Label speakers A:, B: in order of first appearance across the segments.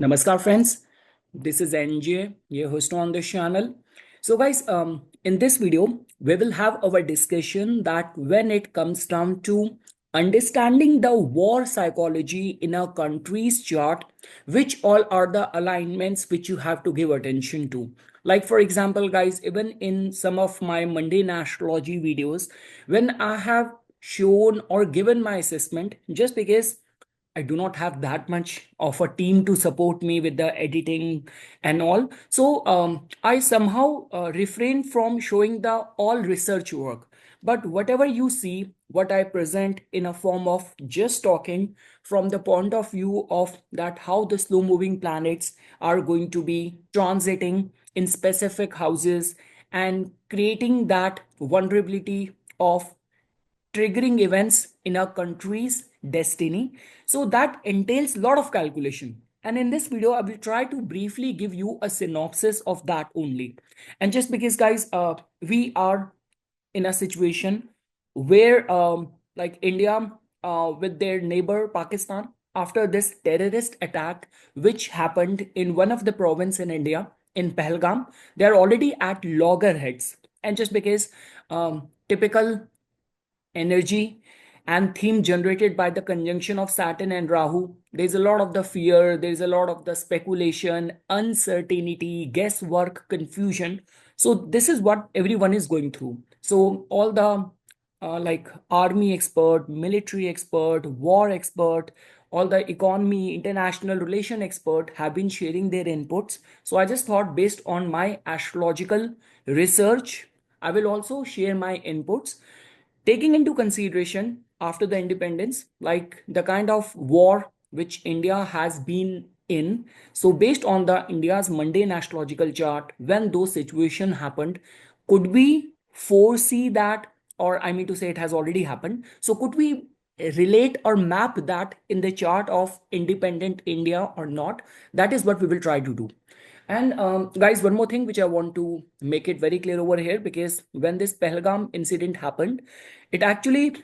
A: Namaskar friends, this is NJ, your host on this channel. So guys, in this video, we will have our discussion that when it comes down to understanding the war psychology in a country's chart, which all are the alignments which you have to give attention to. Like for example, guys, even in some of my mundane astrology videos, when I have shown or given my assessment, just because I do not have that much of a team to support me with the editing and all. So I somehow refrain from showing the all research work. But whatever you see, what I present in a form of just talking from the point of view of that how the slow moving planets are going to be transiting in specific houses and creating that vulnerability of triggering events in a country's destiny. So that entails a lot of calculation. And in this video, I will try to briefly give you a synopsis of that only. And just because, guys, we are in a situation where, like India, with their neighbor Pakistan, after this terrorist attack, which happened in one of the province in India, in Pahalgam, they are already at loggerheads. And just because typical energy and theme generated by the conjunction of Saturn and Rahu. There's a lot of the fear, there's a lot of the speculation, uncertainty, guesswork, confusion. So this is what everyone is going through. So all the like army expert, military expert, war expert, all the economy, international relation expert have been sharing their inputs. So I just thought based on my astrological research, I will also share my inputs taking into consideration after the independence, like the kind of war which India has been in. So based on the India's mundane astrological chart, when those situation happened, could we foresee that, or I mean to say it has already happened, so could we relate or map that in the chart of independent India or not? That is what we will try to do. And guys, one more thing which I want to make it very clear over here, because when this Pahalgam incident happened, it actually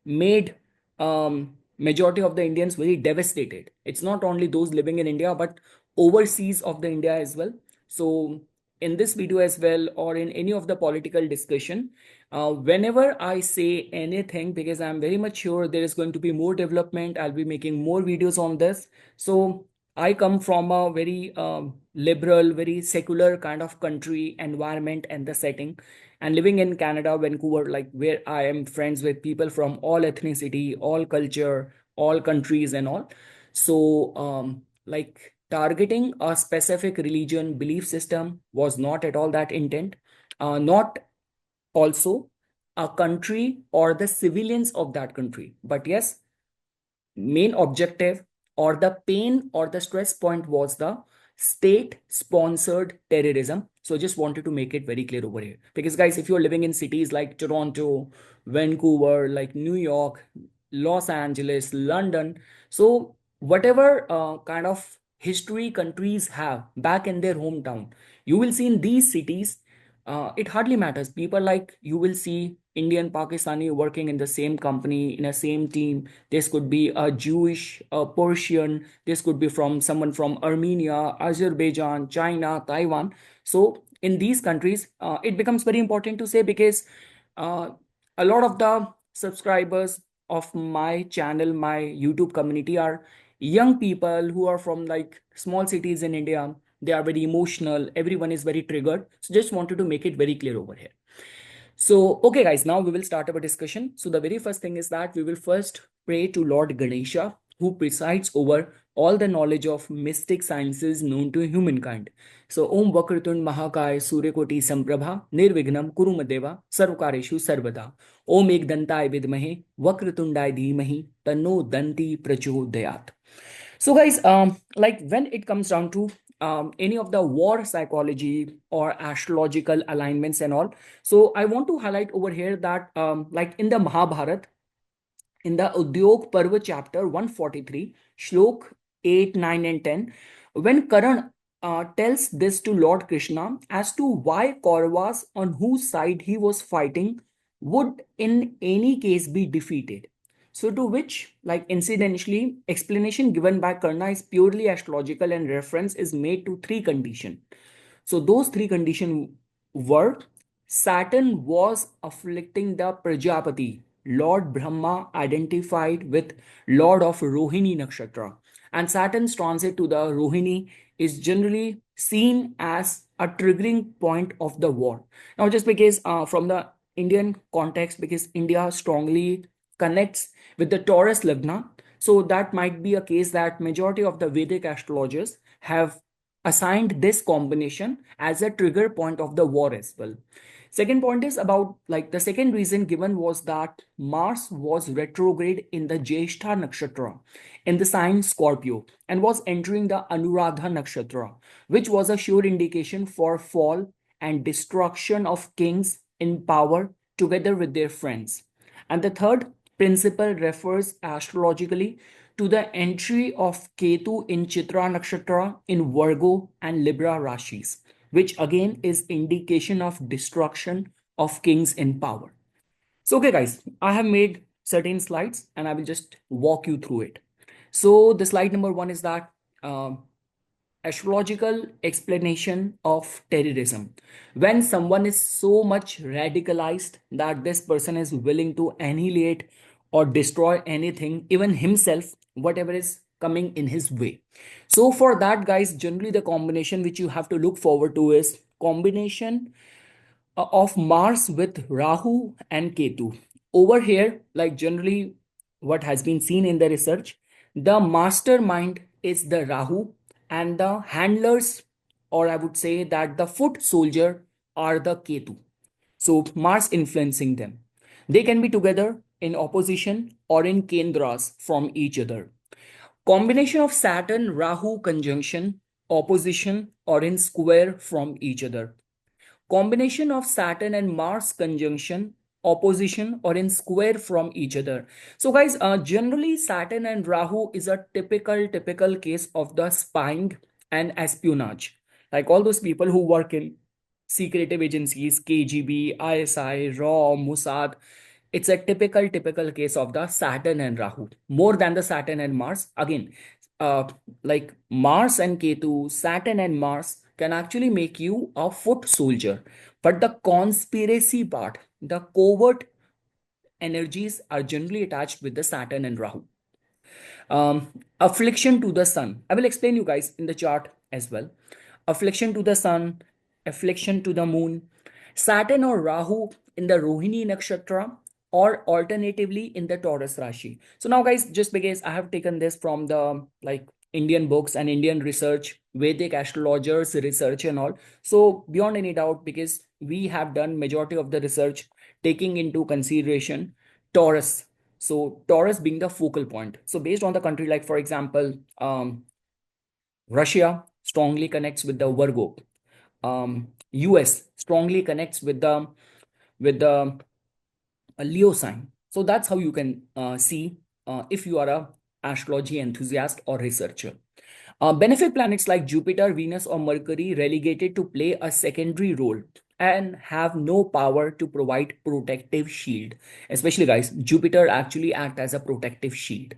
A: made majority of the Indians very devastated. It's not only those living in India, but overseas of the India as well. So in this video as well, or in any of the political discussion, whenever I say anything, because I'm very much sure there is going to be more development, I'll be making more videos on this. So I come from a very liberal, very secular kind of country, environment, and the setting. And living in Canada, Vancouver, like where I am friends with people from all ethnicity, all culture, all countries, and all. So, like targeting a specific religion, belief system was not at all that intent. Not also a country or the civilians of that country. But yes, main objective or the pain or the stress point was the state sponsored terrorism. So just wanted to make it very clear over here, because guys, if you're living in cities like Toronto, Vancouver, like New York, Los Angeles, London, so whatever kind of history countries have back in their hometown, you will see in these cities, it hardly matters. People, like, you will see Indian Pakistani working in the same company, in a same team. This could be a Jewish, a Persian. This could be from someone from Armenia, Azerbaijan, China, Taiwan. So in these countries, it becomes very important to say, because uh, a lot of the subscribers of my channel, my YouTube community, are young people who are from like small cities in India. They are very emotional. Everyone is very triggered. So just wanted to make it very clear over here. So, okay, guys, now we will start our discussion. So, the very first thing is that we will first pray to Lord Ganesha, who presides over all the knowledge of mystic sciences known to humankind. So, Om Vakratun Mahakaya Suryakoti Samprabha Nirvignam Kurumadeva Sarvakareshu Sarvada. Om Ekdantai Vidmahe Vakratundai Dhimahi Tanno Danti Prachodayat. So, guys, like when it comes down to any of the war psychology or astrological alignments and all, so I want to highlight over here that, like in the Mahabharata, in the Udyog Parva chapter 143, Shlok 8, 9, and 10, when Karan tells this to Lord Krishna as to why Kauravas, on whose side he was fighting, would in any case be defeated. So to which, like incidentally, explanation given by Karna is purely astrological and reference is made to three conditions. So those three conditions were Saturn was afflicting the Prajapati. Lord Brahma identified with Lord of Rohini Nakshatra. And Saturn's transit to the Rohini is generally seen as a triggering point of the war. Now, just because from the Indian context, because India strongly connects with the Taurus Lagna, so that might be a case that majority of the Vedic astrologers have assigned this combination as a trigger point of the war as well. Second point is about, like, the second reason given was that Mars was retrograde in the Jyeshtha nakshatra in the sign Scorpio and was entering the Anuradha nakshatra, which was a sure indication for fall and destruction of kings in power together with their friends. And the third principle refers astrologically to the entry of Ketu in Chitra Nakshatra in Virgo and Libra Rashis, which again is indication of destruction of kings in power. So, okay, guys, I have made certain slides and I will just walk you through it. So, the slide number one is that astrological explanation of terrorism. When someone is so much radicalized that this person is willing to annihilate or destroy anything, even himself, whatever is coming in his way. So for that, guys, generally the combination which you have to look forward to is combination of Mars with Rahu and Ketu. Over here, like generally what has been seen in the research, the mastermind is the Rahu and the handlers, or I would say that the foot soldier are the Ketu. So Mars influencing them. They can be together in opposition or in kendras from each other. Combination of Saturn Rahu conjunction, opposition or in square from each other. Combination of Saturn and Mars conjunction, opposition or in square from each other. So guys, generally Saturn and Rahu is a typical case of the spying and espionage, like all those people who work in secretive agencies, KGB, ISI, RAW, Mossad. It's a typical case of the Saturn and Rahu more than the Saturn and Mars. Again, uh, like Mars and Ketu, Saturn and Mars can actually make you a foot soldier. But the conspiracy part, the covert energies are generally attached with the Saturn and Rahu. Affliction to the sun. I will explain you guys in the chart as well. Affliction to the sun, affliction to the moon, Saturn or Rahu in the Rohini nakshatra, or alternatively in the Taurus Rashi. So now, guys, just because I have taken this from the like Indian books and Indian research, Vedic astrologers research and all. So beyond any doubt, because we have done majority of the research taking into consideration Taurus. So Taurus being the focal point. So based on the country, like for example, Russia strongly connects with the Virgo. US strongly connects with the a Leo sign. So that's how you can see if you are a astrology enthusiast or researcher. Benefit planets like Jupiter, Venus, or Mercury relegated to play a secondary role and have no power to provide protective shield. Especially, guys, Jupiter actually act as a protective shield.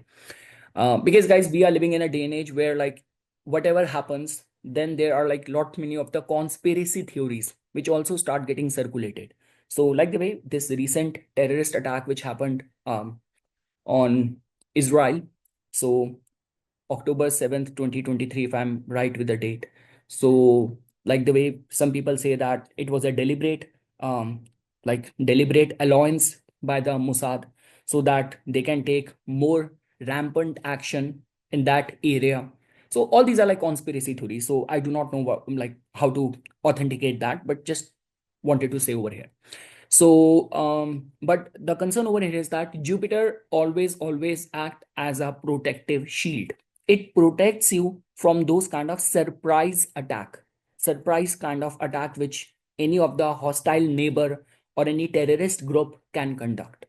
A: Because, guys, we are living in a day and age where, like, whatever happens, then there are like lot many of the conspiracy theories which also start getting circulated. So like the way this recent terrorist attack which happened on Israel, so October 7th, 2023, if I'm right with the date. So, like the way some people say that it was a deliberate allowance by the Mossad so that they can take more rampant action in that area. So, all these are like conspiracy theories. So, I do not know like how to authenticate that, but just wanted to say over here. So, but the concern over here is that Jupiter always act as a protective shield. It protects you from those kind of surprise kind of attack which any of the hostile neighbor or any terrorist group can conduct.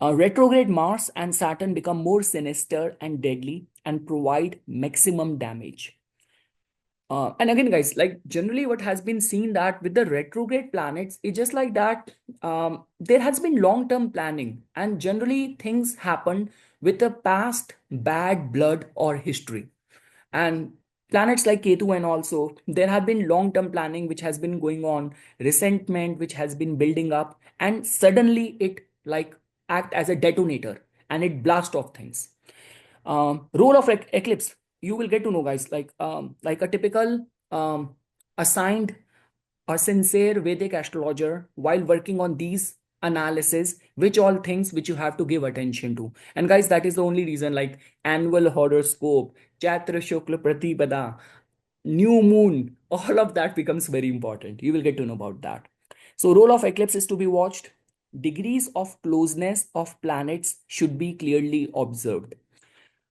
A: Retrograde Mars and Saturn become more sinister and deadly and provide maximum damage. And again, guys, like generally what has been seen that with the retrograde planets, it's just like that there has been long-term planning, and generally things happen with the past bad blood or history. And planets like Ketu, and also there have been long-term planning which has been going on, resentment which has been building up, and suddenly it like act as a detonator and it blast off things. Role of eclipse, you will get to know, guys, like a typical assigned a sincere Vedic astrologer while working on these analysis, which all things which you have to give attention to. And guys, that is the only reason, like annual horoscope, Chatra Shukla Pratipada, new moon, all of that becomes very important. You will get to know about that. So role of eclipse is to be watched. Degrees of closeness of planets should be clearly observed.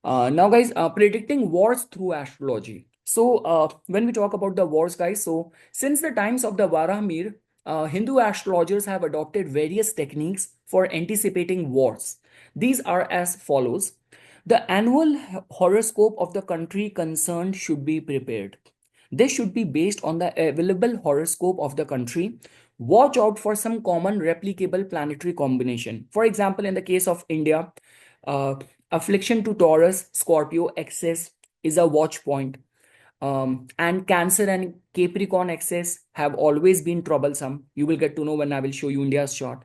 A: Now, guys, predicting wars through astrology. So, when we talk about the wars, guys, so since the times of the Varamir, Hindu astrologers have adopted various techniques for anticipating wars. These are as follows. The annual horoscope of the country concerned should be prepared. This should be based on the available horoscope of the country. Watch out for some common replicable planetary combination. For example, in the case of India, uh, affliction to Taurus, Scorpio excess is a watch point. And Cancer and Capricorn excess have always been troublesome. You will get to know when I will show you India's chart,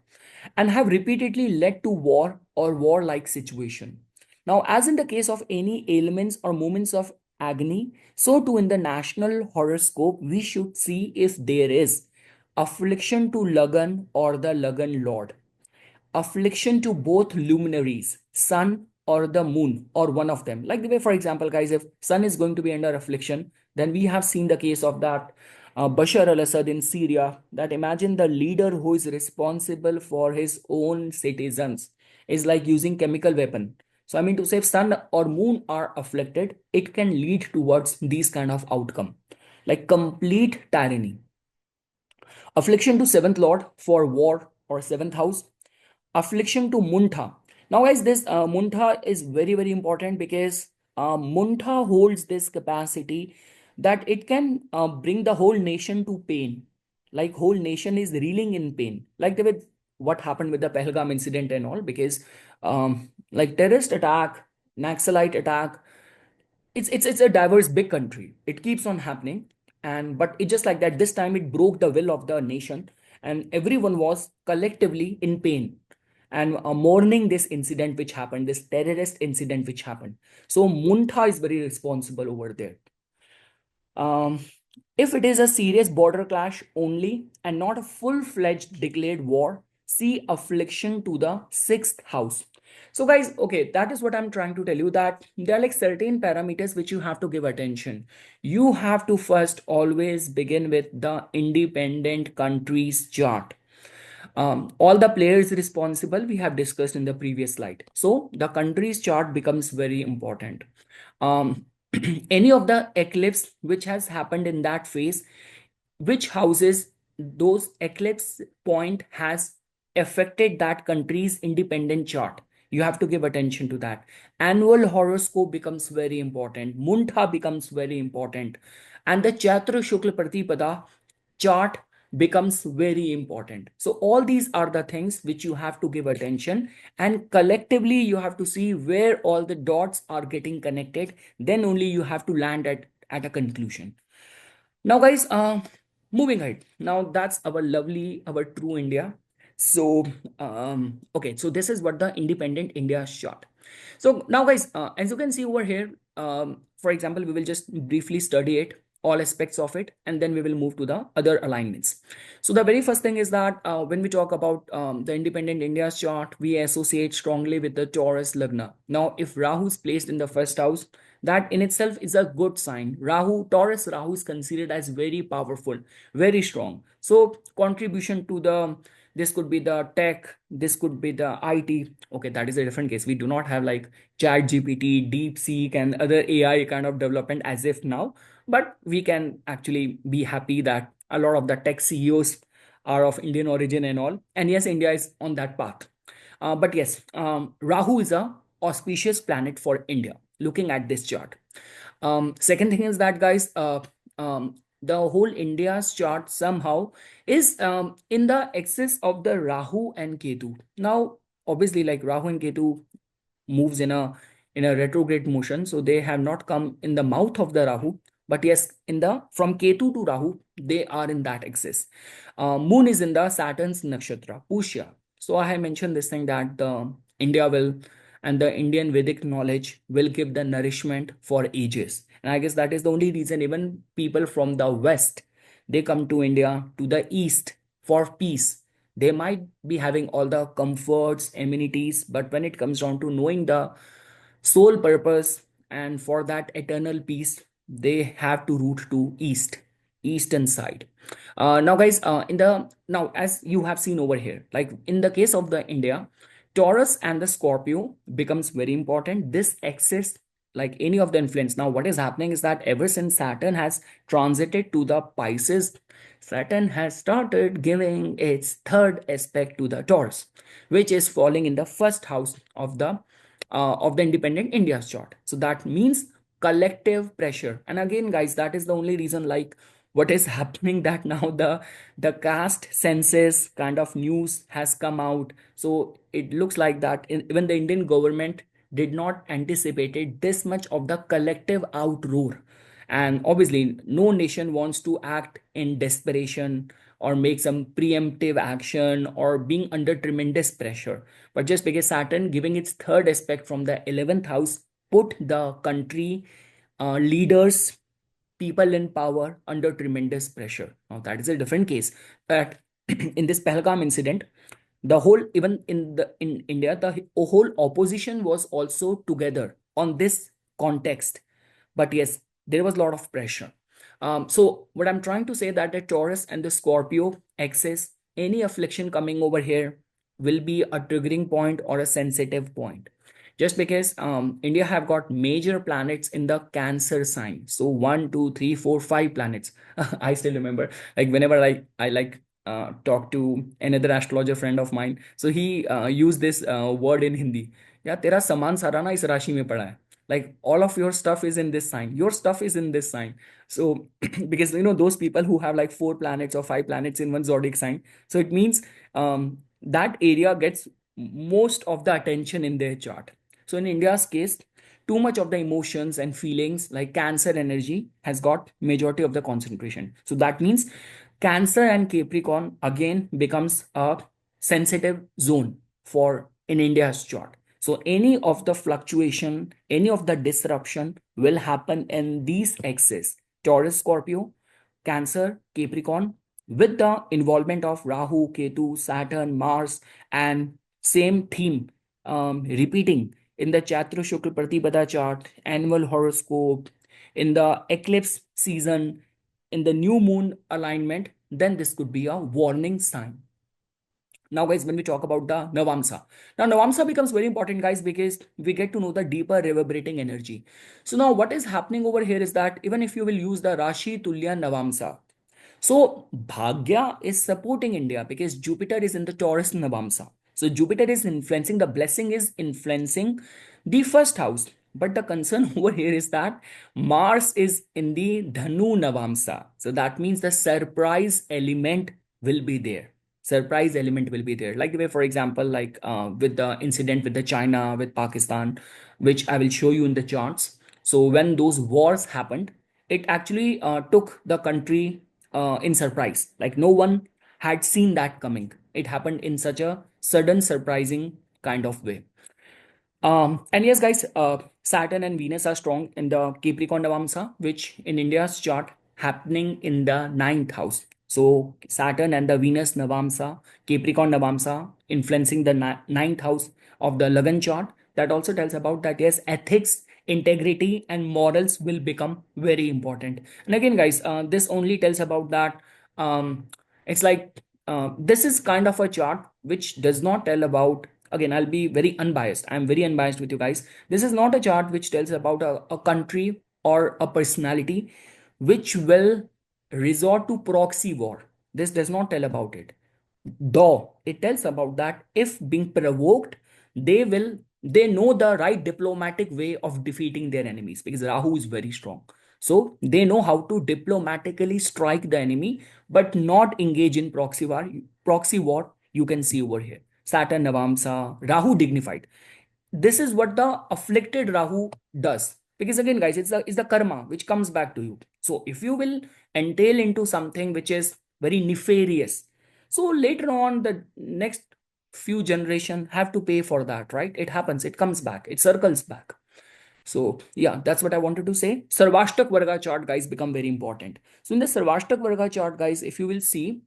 A: and have repeatedly led to war or war-like situation. Now, as in the case of any ailments or moments of agony, so too in the national horoscope, we should see if there is affliction to Lagan or the Lagan Lord, affliction to both luminaries, sun or the moon, or one of them. Like the way, for example, guys, if sun is going to be under affliction, then we have seen the case of that Bashar al-Assad in Syria. That imagine the leader who is responsible for his own citizens is like using chemical weapon. So I mean to say, if sun or moon are afflicted, it can lead towards these kind of outcome, like complete tyranny. Affliction to seventh lord for war or seventh house. Affliction to Muntha. Now, guys, this Muntha is very, very important because Muntha holds this capacity that it can bring the whole nation to pain. Like whole nation is reeling in pain. Like the way what happened with the Pahalgam incident and all, because like terrorist attack, Naxalite attack, it's a diverse big country. It keeps on happening, and but it just like that. This time it broke the will of the nation, and everyone was collectively in pain and mourning this incident which happened, this terrorist incident which happened. So Muntha is very responsible over there. Um, if it is a serious border clash only and not a full-fledged declared war, see affliction to the sixth house. So guys, okay, that is what I'm trying to tell you, that there are like certain parameters which you have to give attention. You have to first always begin with the independent country's chart. All the players responsible we have discussed in the previous slide. So the country's chart becomes very important. Um, any of the eclipse which has happened in that phase, which houses those eclipse point has affected that country's independent chart. You have to give attention to that. Annual horoscope becomes very important. Muntha becomes very important. And the Chatra Shukla Pratipada chart becomes very important. So all these are the things which you have to give attention, and collectively you have to see where all the dots are getting connected. Then only you have to land at a conclusion. Now, guys, moving ahead. Now that's our lovely, our true India. So, okay, so this is what the independent India shot. So now, guys, as you can see over here, for example, we will just briefly study it, all aspects of it, and then we will move to the other alignments. So the very first thing is that when we talk about the independent India's chart, we associate strongly with the Taurus Lagna. Now, if Rahu is placed in the first house, that in itself is a good sign. Taurus Rahu is considered as very powerful, very strong. So contribution to the, this could be the tech, this could be the IT. Okay, that is a different case. We do not have like Chat GPT, DeepSeek, and other AI kind of development as if now, but we can actually be happy that a lot of the tech CEOs are of Indian origin and all. And yes, India is on that path. But yes, Rahu is a auspicious planet for India, looking at this chart. Second thing is that, guys, the whole India's chart somehow is in the axis of the Rahu and Ketu. Now, obviously, like Rahu and Ketu moves in a retrograde motion, so they have not come in the mouth of the Rahu, but yes, in the from Ketu to Rahu, they are in that axis. Moon is in the Saturn's nakshatra Pushya. So I have mentioned this thing that the India will and the Indian Vedic knowledge will give the nourishment for ages. And I guess that is the only reason even people from the West, they come to India, to the East for peace. They might be having all the comforts, amenities, but when it comes down to knowing the sole purpose and for that eternal peace, they have to route to eastern side. Now guys, in the now as you have seen over here, like in the case of the India, Taurus and the Scorpio becomes very important. This axis, like any of the influence. Now what is happening is that ever since Saturn has transited to the Pisces, Saturn has started giving its third aspect to the Taurus, which is falling in the first house of the independent India's chart. So that means collective pressure. And again, guys, that is the only reason, like what is happening, that now the caste census kind of news has come out. So it looks like that even the Indian government did not anticipated this much of the collective outroar. And obviously no nation wants to act in desperation or make some preemptive action or being under tremendous pressure. But just because Saturn giving its third aspect from the 11th house put the country leaders, people in power under tremendous pressure. Now that is a different case. But in this Pahalgam incident, the whole, even in India, the whole opposition was also together on this context. But yes, there was a lot of pressure. So what I'm trying to say that the Taurus and the Scorpio axis, any affliction coming over here will be a triggering point or a sensitive point. Just because India have got major planets in the Cancer sign. So 1, 2, 3, 4, 5 planets. I still remember, like whenever I like talk to another astrologer friend of mine. So he used this word in Hindi. Yeah, तेरा सामान सारा ना इस राशि में पड़ा है. Like all of your stuff is in this sign, your stuff is in this sign. So because those people who have like 4 planets or 5 planets in one zodiac sign, so it means that area gets most of the attention in their chart. So in India's case, too much of the emotions and feelings like Cancer energy has got majority of the concentration. So that means Cancer and Capricorn again becomes a sensitive zone for in India's chart. So any of the fluctuation, any of the disruption will happen in these axes: Taurus, Scorpio, Cancer, Capricorn, with the involvement of Rahu, Ketu, Saturn, Mars, and same theme repeating in the Chatra Shukla Pratipada chart, annual horoscope, in the eclipse season, in the new moon alignment, then this could be a warning sign. Now, guys, when we talk about the Navamsa, now Navamsa becomes very important, guys, because we get to know the deeper reverberating energy. So now what is happening over here is that even if you will use the Rashi Tulya Navamsa, so Bhagya is supporting India because Jupiter is in the Taurus Navamsa. So Jupiter is influencing, the blessing is influencing the first house. But the concern over here is that Mars is in the Dhanu Navamsa. So that means the surprise element will be there. Surprise element will be there. Like the way, for example, like with the incident with the China, with Pakistan, which I will show you in the charts. So when those wars happened, it actually took the country in surprise. Like no one had seen that coming. It happened in such a sudden, surprising kind of way. And yes, guys, Saturn and Venus are strong in the Capricorn Navamsa, which in India's chart happening in the ninth house. So Saturn and the Venus Navamsa, Capricorn Navamsa, influencing the ninth house of the Lagan chart. That also tells about that yes, ethics, integrity, and morals will become very important. And again, guys, this only tells about that. It's like this is kind of a chart which does not tell about, again, I'll be very unbiased, I'm very unbiased with you guys. This is not a chart which tells about a country or a personality which will resort to proxy war. This does not tell about it, though it tells about that if being provoked, they know the right diplomatic way of defeating their enemies because Rahu is very strong. So they know how to diplomatically strike the enemy, but not engage in proxy war. Proxy war you can see over here. Saturn, Navamsa, Rahu dignified. This is what the afflicted Rahu does. Because again, guys, it's the karma which comes back to you. So if you will entail into something which is very nefarious, so later on the next few generation have to pay for that, right? It happens, it comes back, it circles back. So yeah, that's what I wanted to say. Sarvashtak Varga chart, guys, become very important. So in the Sarvashtak Varga chart, guys, if you will see,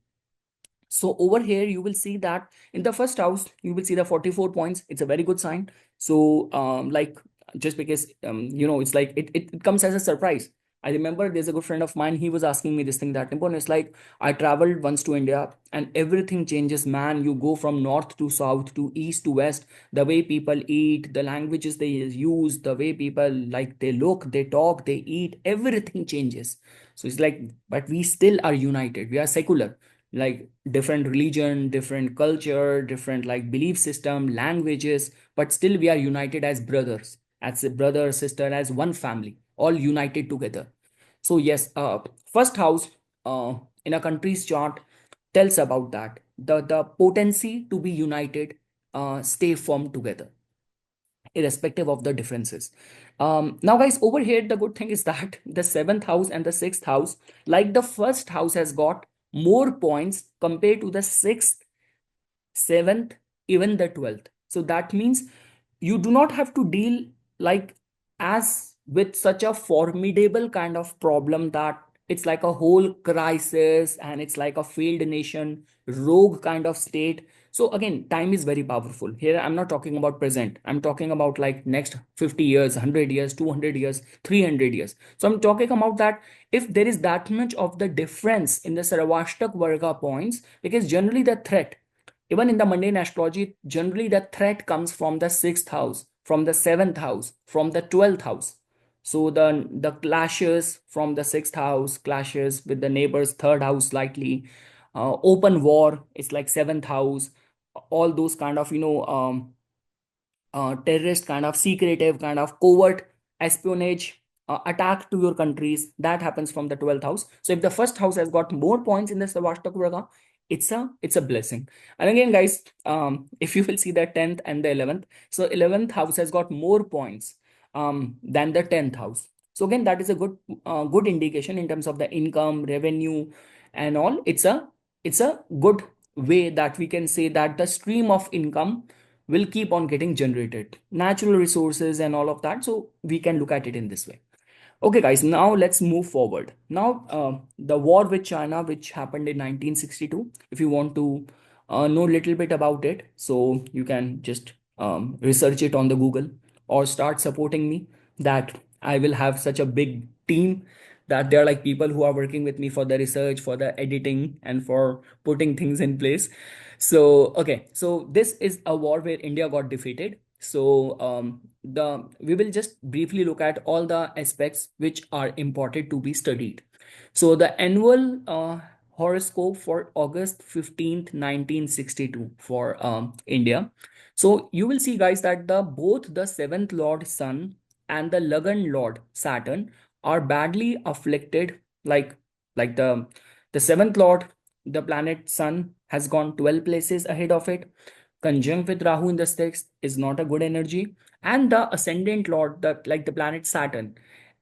A: so over here, you will see that in the first house, you will see the 44 points. It's a very good sign. So like just because, it's like it comes as a surprise. I remember there's a good friend of mine. He was asking me this thing that important. It's like I traveled once to India and everything changes, man. You go from north to south to east to west. The way people eat, the languages they use, the way people like they look, they talk, they eat, everything changes. So it's like, but we still are united. We are secular, like different religion, different culture, different like belief system, languages, but still we are united as brothers, as a brother, sister, as one family, all united together. So yes, first house in a country's chart tells about that, the potency to be united, stay firm together irrespective of the differences. Now guys, over here the good thing is that the seventh house and the sixth house, like the first house has got more points compared to the sixth, seventh, even the 12th. So that means you do not have to deal like as with such a formidable kind of problem that it's like a whole crisis and it's like a failed nation, rogue kind of state. So again, time is very powerful here. I'm not talking about present, I'm talking about like next 50 years, 100 years, 200 years, 300 years. So I'm talking about that if there is that much of the difference in the Saravashtak Varga points, because generally the threat, even in the mundane astrology, generally the threat comes from the sixth house, from the seventh house, from the 12th house. So the clashes from the sixth house, clashes with the neighbor's third house slightly, open war, it's like seventh house, all those kind of terrorist kind of secretive kind of covert espionage, attack to your countries, that happens from the 12th house. So if the first house has got more points in the Savashtak Vraga, it's a blessing. And again guys, if you will see the 10th and the 11th, so 11th house has got more points than the 10th house. So again, that is a good indication in terms of the income, revenue, and all. It's a good way that we can say that the stream of income will keep on getting generated, natural resources and all of that. So we can look at it in this way. Okay guys, now let's move forward. Now the war with China which happened in 1962, if you want to know a little bit about it, so you can just research it on the Google or start supporting me, that I will have such a big team that there are like people who are working with me for the research, for the editing, and for putting things in place. So okay, so this is a war where India got defeated. So the we will just briefly look at all the aspects which are important to be studied. So the annual horoscope for August 15th, 1962 for India. So you will see guys that the both the seventh lord Sun and the Lagan lord Saturn are badly afflicted. Like the seventh lord, the planet Sun, has gone 12 places ahead of it. Conjunct with Rahu in the sixth is not a good energy. And the ascendant lord, the planet Saturn,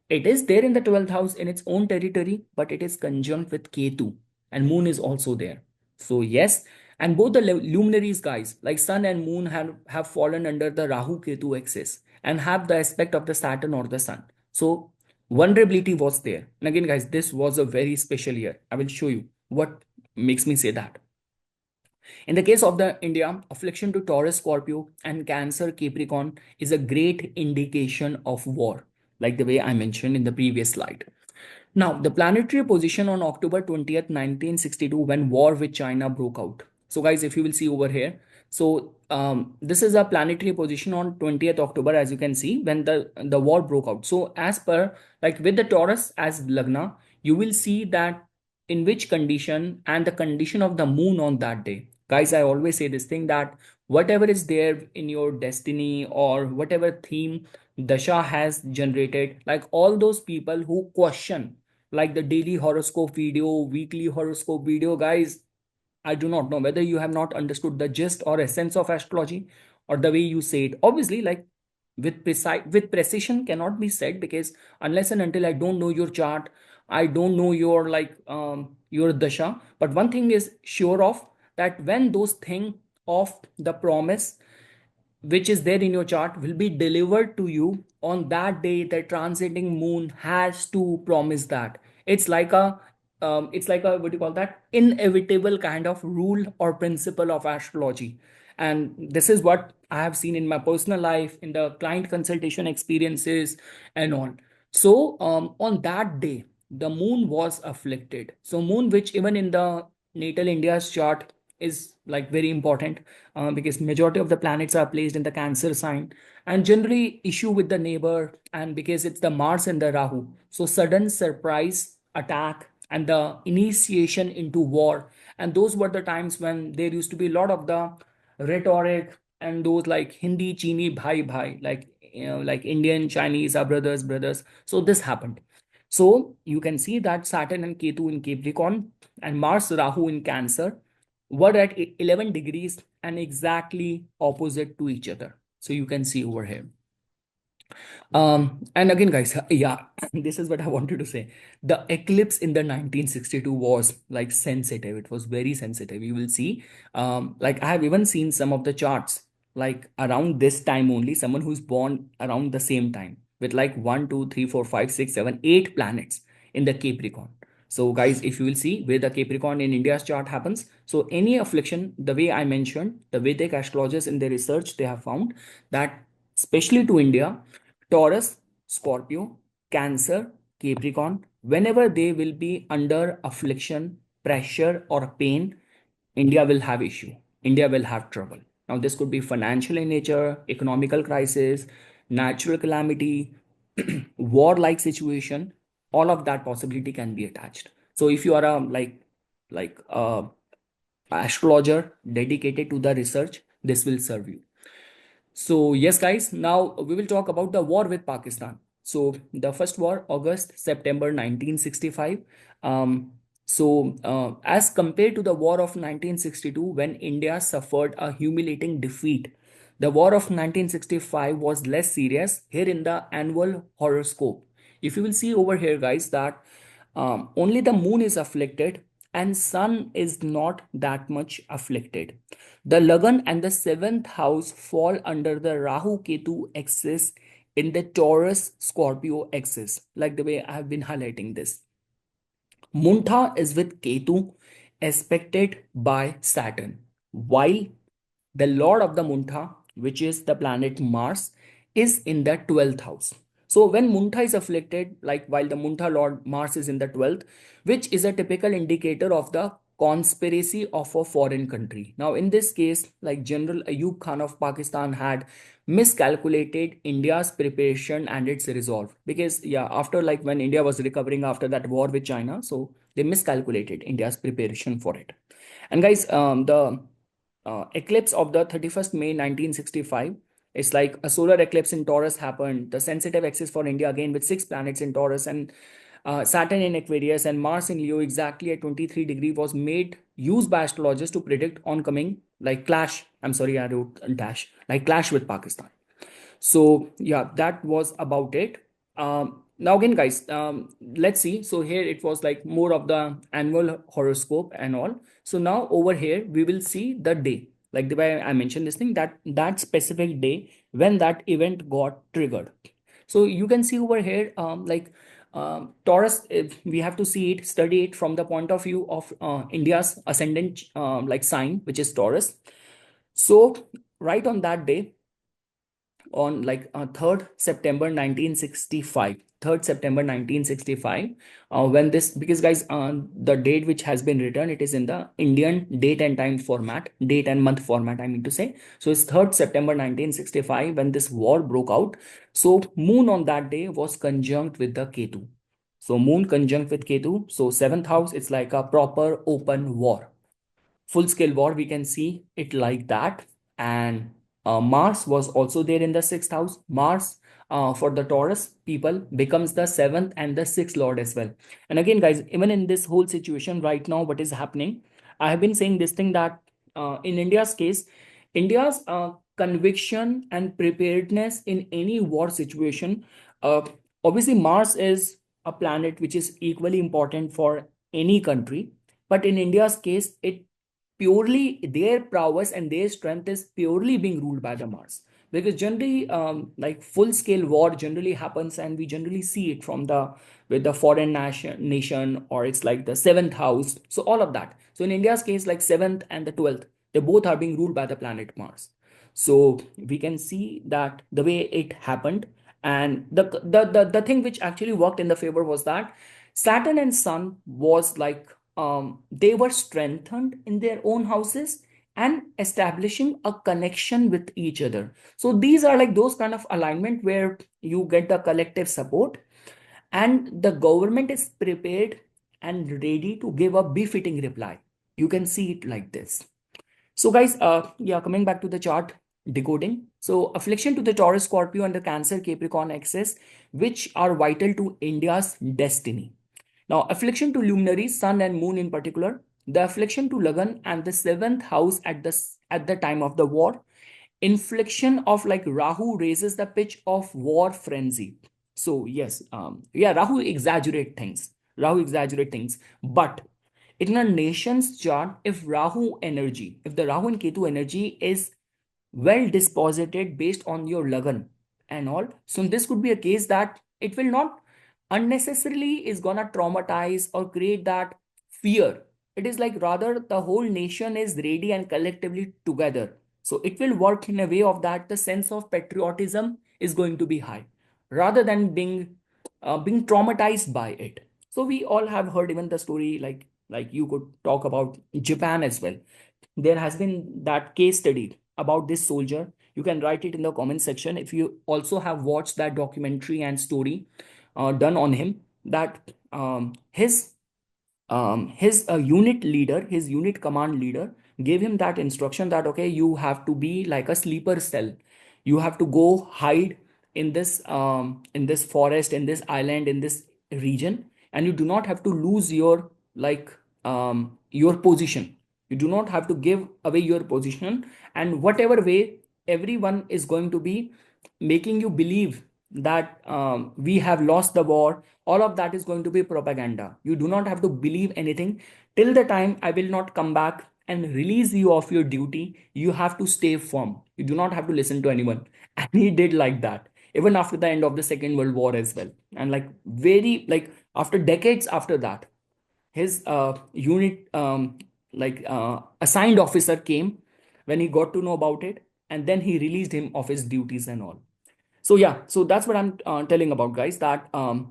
A: it is there in the 12th house in its own territory, but it is conjunct with Ketu, and Moon is also there. So yes, and both the luminaries, guys, like Sun and Moon, have fallen under the Rahu Ketu axis and have the aspect of the Saturn or the Sun. So vulnerability was there. And again, guys, this was a very special year. I will show you what makes me say that. In the case of the India, affliction to Taurus, Scorpio, and Cancer, Capricorn is a great indication of war, like the way I mentioned in the previous slide. Now, the planetary position on October 20th, 1962, when war with China broke out. So, guys, if you will see over here, so this is a planetary position on 20th October, as you can see, when the war broke out. So, as per like with the Taurus as Lagna, you will see that in which condition and the condition of the moon on that day. Guys, I always say this thing that whatever is there in your destiny or whatever theme dasha has generated, like all those people who question like the daily horoscope video, weekly horoscope video, guys, I do not know whether you have not understood the gist or essence of astrology or the way you say it. Obviously, like with precision cannot be said, because unless and until I don't know your chart, I don't know your your dasha. But one thing is sure of, that when those thing of the promise which is there in your chart will be delivered to you on that day, the transiting moon has to promise that. It's like a what do you call that, inevitable kind of rule or principle of astrology. And this is what I have seen in my personal life, in the client consultation experiences and all. So on that day the moon was afflicted. So moon, which even in the natal India's chart is like very important, because majority of the planets are placed in the Cancer sign and generally issue with the neighbor, and because it's the Mars and the Rahu, so sudden surprise attack and the initiation into war. And those were the times when there used to be a lot of the rhetoric, and those like Hindi Chini bhai bhai, like like Indian Chinese are brothers. So this happened. So you can see that Saturn and Ketu in Capricorn and Mars Rahu in Cancer were at 11 degrees and exactly opposite to each other. So you can see over here. And again, guys, yeah, this is what I wanted to say. The eclipse in the 1962 was like sensitive. It was very sensitive. You will see, like I have even seen some of the charts, like around this time only, someone who's born around the same time with like 1, 2, 3, 4, 5, 6, 7, 8 planets in the Capricorn. So, guys, if you will see where the Capricorn in India's chart happens, so any affliction, the way I mentioned, the Vedic astrologers in their research, they have found that, especially to India, Taurus, Scorpio, Cancer, Capricorn, whenever they will be under affliction, pressure, or pain, India will have issue. India will have trouble. Now, this could be financial in nature, economical crisis, natural calamity, war-like situation. All of that possibility can be attached. So, if you are a like astrologer dedicated to the research, this will serve you. So, yes, guys, now we will talk about the war with Pakistan. So, the first war, August, September 1965. Um, as compared to the war of 1962, when India suffered a humiliating defeat, the war of 1965 was less serious. Here in the annual horoscope, if you will see over here, guys, that only the moon is afflicted and sun is not that much afflicted. The Lagan and the seventh house fall under the Rahu Ketu axis in the Taurus Scorpio axis, like the way I have been highlighting this. Munta is with Ketu, aspected by Saturn, while the lord of the Munta, which is the planet Mars, is in the 12th house. So when Munta is afflicted, like while the Munta lord Mars is in the 12th, which is a typical indicator of the conspiracy of a foreign country. Now in this case, like General Ayub Khan of Pakistan had miscalculated India's preparation and its resolve, because yeah, after like when India was recovering after that war with China, so they miscalculated India's preparation for it. And guys, the eclipse of the 31st May 1965. It's like a solar eclipse in Taurus happened. The sensitive axis for India again with six planets in Taurus and Saturn in Aquarius and Mars in Leo exactly at 23 degree was made used by astrologers to predict oncoming like clash. I'm sorry, I wrote dash, like clash with Pakistan. So yeah, that was about it. Now again, guys, let's see. So here it was like more of the annual horoscope and all. So now over here we will see the day, like the way I mentioned this thing, that specific day when that event got triggered. So you can see over here, Taurus, if we have to see it, study it from the point of view of India's ascendant like sign, which is Taurus. So right on that day, on 3rd September 1965. 3rd September 1965, when this, because guys, the date which has been written, it is in the Indian date and time format, date and month format, I mean to say. So it's 3rd September 1965 when this war broke out. So moon on that day was conjunct with the Ketu. So moon conjunct with Ketu. So seventh house, it's like a proper open war, full scale war. We can see it like that. and Mars was also there in the sixth house. Mars for the Taurus people becomes the seventh and the sixth lord as well. And again, guys, even in this whole situation right now, what is happening? I have been saying this thing that in India's case, India's conviction and preparedness in any war situation. Uh, Obviously, Mars is a planet which is equally important for any country, but in India's case, it purely their prowess and their strength is purely being ruled by the Mars, because generally like full scale war generally happens and we generally see it from the with the foreign nation, or it's like the seventh house, so all of that. So in India's case, like seventh and the 12th, they both are being ruled by the planet Mars. So we can see that the way it happened. And the thing which actually worked in the favor was that Saturn and Sun was like they were strengthened in their own houses and establishing a connection with each other. So these are like those kind of alignment where you get the collective support and the government is prepared and ready to give a befitting reply. You can see it like this. So guys, yeah, coming back to the chart decoding. So affliction to the Taurus, Scorpio and the Cancer, Capricorn axis, which are vital to India's destiny. Now, affliction to luminaries, sun and moon in particular, the affliction to Lagan and the seventh house at the time of the war, infliction of like Rahu raises the pitch of war frenzy. So yes, yeah, Rahu exaggerate things. Rahu exaggerate things, but in a nation's chart, if Rahu energy, if the Rahu and Ketu energy is well disposited based on your Lagan and all, so this could be a case that it will not unnecessarily is gonna traumatize or create that fear. It is like rather the whole nation is ready and collectively together. So it will work in a way of that the sense of patriotism is going to be high rather than being traumatized by it. So we all have heard even the story like you could talk about Japan as well. There has been that case study about this soldier. You can write it in the comment section if you also have watched that documentary and story done on him. That his unit leader, his unit command leader, gave him that instruction that okay, you have to be like a sleeper cell. You have to go hide in this forest, in this island, in this region, and you do not have to lose your position. You do not have to give away your position, and whatever way everyone is going to be making you believe that we have lost the war, all of that is going to be propaganda. You do not have to believe anything till the time I will not come back and release you of your duty. You have to stay firm. You do not have to listen to anyone. And he did like that even after the end of the Second World War as well. And like very like after decades after that, his unit assigned officer came when he got to know about it, and then he released him of his duties and all. So yeah, so that's what I'm telling about, guys. That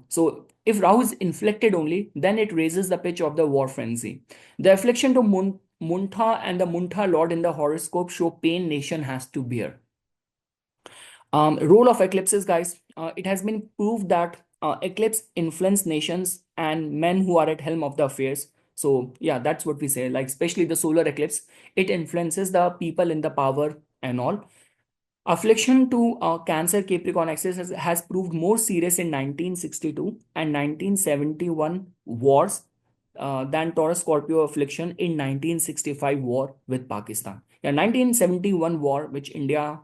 A: so if Rahu is inflicted only, then it raises the pitch of the war frenzy. The affliction to Muntha and the Muntha Lord in the horoscope show pain nation has to bear. Role of eclipses, guys. It has been proved that eclipse influence nations and men who are at helm of the affairs. So yeah, that's what we say. Like especially the solar eclipse, it influences the people in the power and all. Affliction to Cancer Capricorn axis has proved more serious in 1962 and 1971 wars than Taurus Scorpio affliction in 1965 war with Pakistan. Yeah, 1971 war, which India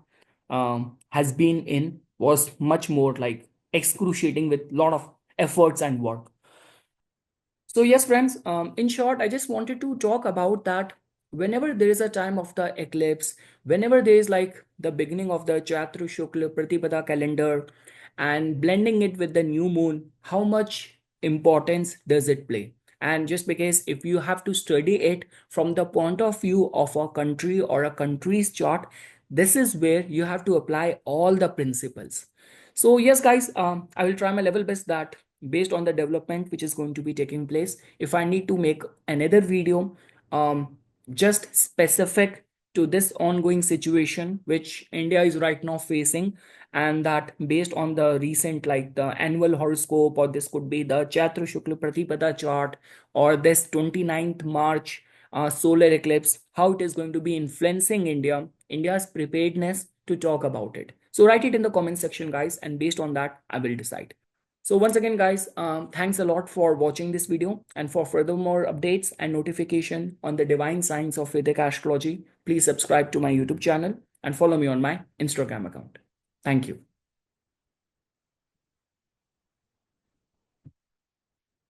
A: has been in, was much more like excruciating with lot of efforts and work. So yes, friends, in short, I just wanted to talk about that whenever there is a time of the eclipse, whenever there is like the beginning of the Chaitra Shukla Pratipada calendar and blending it with the new moon, how much importance does it play? And just because if you have to study it from the point of view of a country or a country's chart, this is where you have to apply all the principles. So yes, guys, I will try my level best that based on the development which is going to be taking place, if I need to make another video just specific to this ongoing situation which India is right now facing, and that based on the recent like the annual horoscope, or this could be the Chaitra Shukla Pratipada chart, or this 29th March solar eclipse, how it is going to be influencing India India's preparedness to talk about it. So write it in the comment section, guys, and based on that, I will decide. So once again, guys, thanks a lot for watching this video. And for furthermore updates and notification on the divine science of Vedic astrology, please subscribe to my YouTube channel and follow me on my Instagram account. Thank you.